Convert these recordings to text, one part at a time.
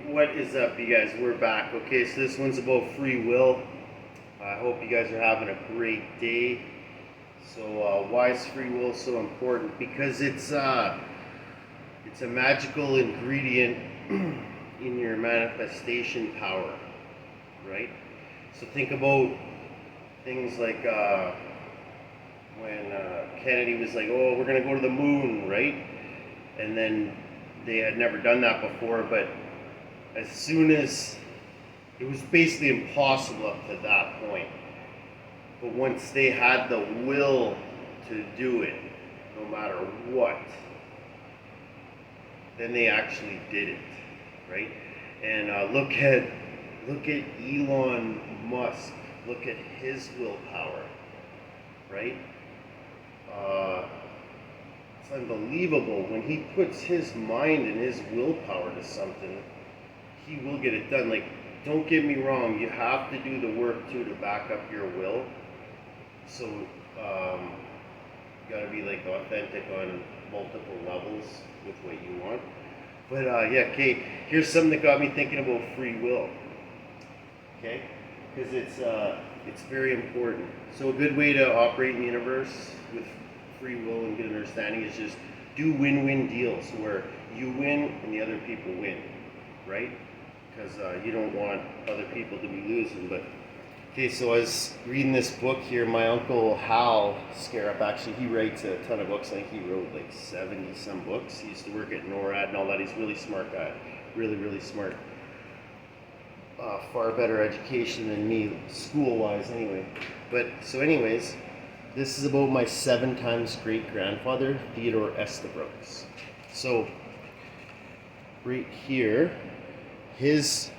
What is up, you guys? We're back. Okay, so this one's about free will. I hope you guys are having a great day. So, why is free will so important? Because it's a magical ingredient in your manifestation power, right? So think about things like when Kennedy was like, "Oh, we're gonna go to the moon," right? And then they had never done that before, but as soon as it was basically impossible up to that point. But once they had the will to do it, no matter what, then they actually did it, right? And look at Elon Musk. Look at his willpower, right? It's unbelievable when he puts his mind and his willpower to something. He will get it done. Like, don't get me wrong, you have to do the work too to back up your will. So, you gotta be like authentic on multiple levels with what you want. But yeah, okay, here's something that got me thinking about free will. Okay? Because it's very important. So a good way to operate in the universe with free will and good understanding is just do win-win deals where you win and the other people win, right? Because you don't want other people to be losing. But okay, so I was reading this book here. My uncle Hal Skaarup, actually, he writes a ton of books. I think he wrote like 70 some books. He used to work at NORAD and all that. He's a really smart guy, really, really smart. Far better education than me, school-wise, anyway. But so, anyways, this is about my 7 times great grandfather, Theodore Estabrooks. So, right here. His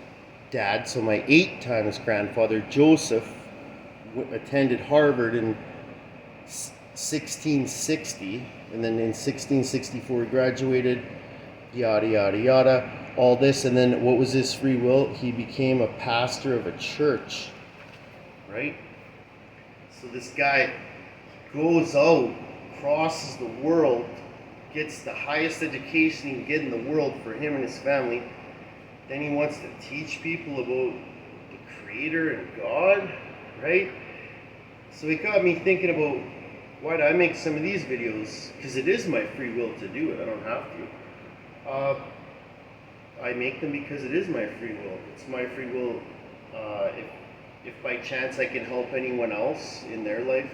dad, so my 8 times grandfather, Joseph, attended Harvard in 1660, and then in 1664 he graduated, yada, yada, yada, all this, and then what was his free will? He became a pastor of a church, right? So this guy goes out, crosses the world, gets the highest education he can get in the world for him and his family. Then he wants to teach people about the Creator and God, right? So it got me thinking about, why do I make some of these videos? Because it is my free will to do it. I don't have to. I make them because it is my free will. It's my free will. If by chance I can help anyone else in their life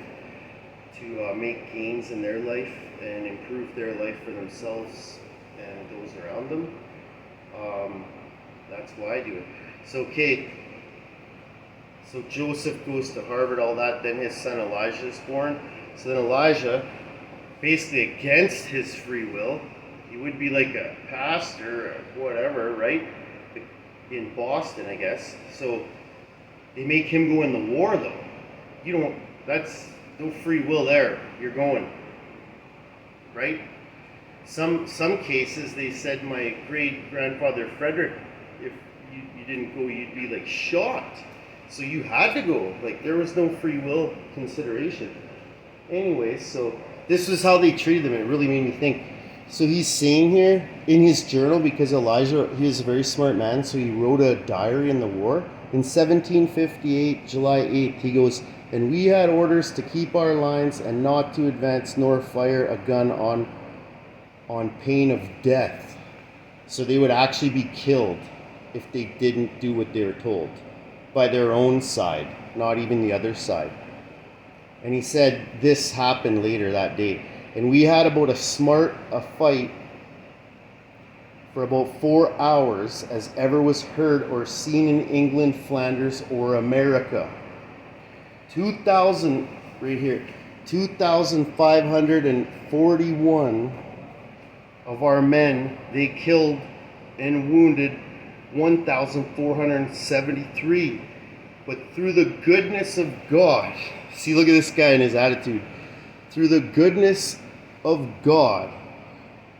to make gains in their life and improve their life for themselves and those around them, that's why I do it. So, okay, so Joseph goes to Harvard, all that, then his son Elijah is born. So then Elijah, basically against his free will, he would be like a pastor or whatever, right? In Boston, I guess. So they make him go in the war, though. That's no free will there. You're going, right? Some cases, they said my great-grandfather Frederick, if you didn't go, you'd be like shot. So you had to go. Like, there was no free will consideration. Anyways, so this was how they treated him. It really made me think. So he's saying here in his journal, because Elijah, he was a very smart man, so he wrote a diary in the war. In 1758, July 8th, he goes, "And we had orders to keep our lines and not to advance nor fire a gun on pain of death." So they would actually be killed if they didn't do what they were told by their own side, not even the other side. And he said this happened later that day. "And we had about a fight for about 4 hours as ever was heard or seen in England, Flanders, or America. 2,000, right here, 2,541 of our men they killed and wounded 1,473. But through the goodness of God," see, look at this guy and his attitude. "Through the goodness of God,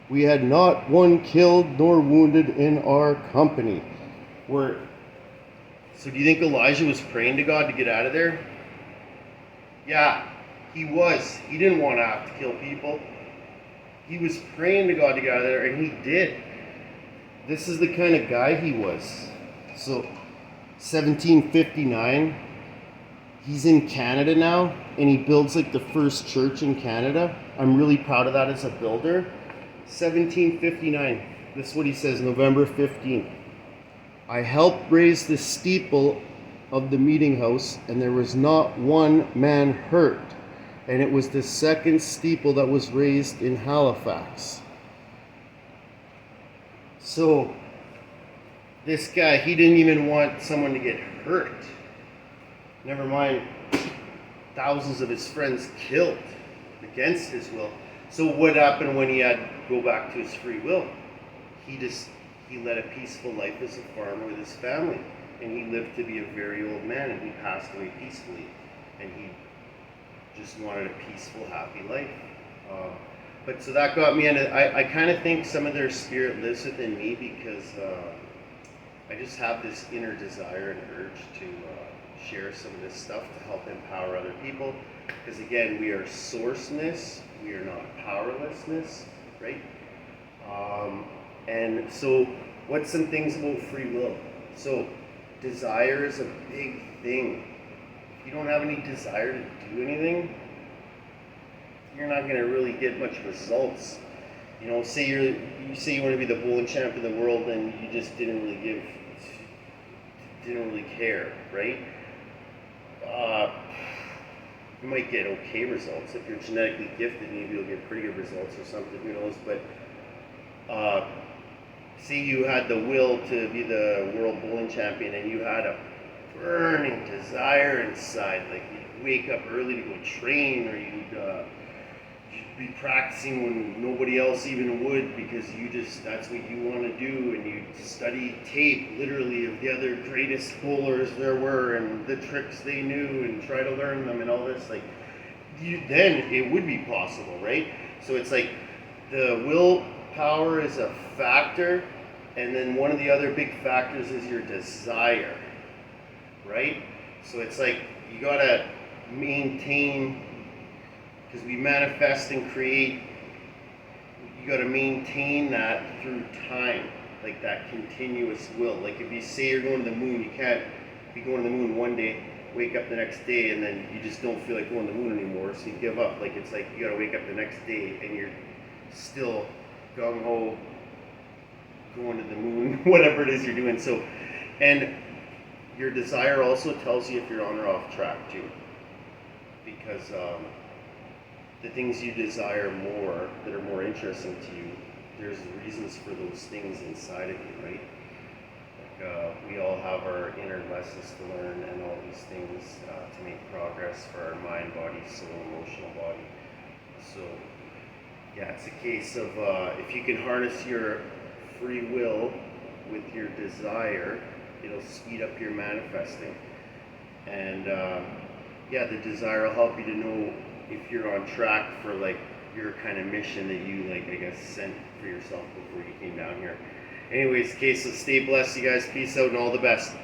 we had not one killed nor wounded in our company." So do you think Elijah was praying to God to get out of there? Yeah, he was. He didn't want to have to kill people. He was praying to God to get out of there, and he did. this is the kind of guy he was. So 1759, he's in Canada now, and he builds like the first church in Canada. I'm really proud of that as a builder. 1759, this is what he says, November 15th. I helped raise the steeple of the meeting house, and there was not one man hurt. And it was the second steeple that was raised in Halifax. So, this guy, he didn't even want someone to get hurt. Never mind thousands of his friends killed against his will. So what happened when he had to go back to his free will? He led a peaceful life as a farmer with his family. And he lived to be a very old man, and he passed away peacefully. And he just wanted a peaceful, happy life. But so that got me into, I kind of think some of their spirit lives within me, because I just have this inner desire and urge to share some of this stuff to help empower other people. Because again, we are sourceness, we are not powerlessness, right? And so what's some things about free will? So desire is a big thing. If you don't have any desire to do anything, you're not going to really get much results. You know, say you want to be the bowling champ of the world, and you just didn't really care, right? You might get okay results. If you're genetically gifted, maybe you'll get pretty good results or something, who knows. But say you had the will to be the world bowling champion, and you had a burning desire inside, like you'd wake up early to go train, or you'd be practicing when nobody else even would, because that's what you want to do, and you study tape literally of the other greatest bowlers there were and the tricks they knew and try to learn them and all this, like then it would be possible, right? So it's like the willpower is a factor, and then one of the other big factors is your desire, right? So it's like you gotta maintain, because we manifest and create, you got to maintain that through time, like that continuous will. Like if you say you're going to the moon, you can't be going to the moon one day, wake up the next day, and then you just don't feel like going to the moon anymore, so you give up. Like it's like you got to wake up the next day and you're still gung-ho going to the moon, whatever it is you're doing. So, and your desire also tells you if you're on or off track too, because the things you desire more, that are more interesting to you, there's reasons for those things inside of you, right? Like we all have our inner lessons to learn and all these things to make progress for our mind, body, soul, emotional body. So yeah, it's a case of if you can harness your free will with your desire, it'll speed up your manifesting. And yeah, the desire will help you to know if you're on track for like your kind of mission that you, like, I guess, sent for yourself before you came down here. Anyways, okay, so stay blessed, you guys. Peace out and all the best.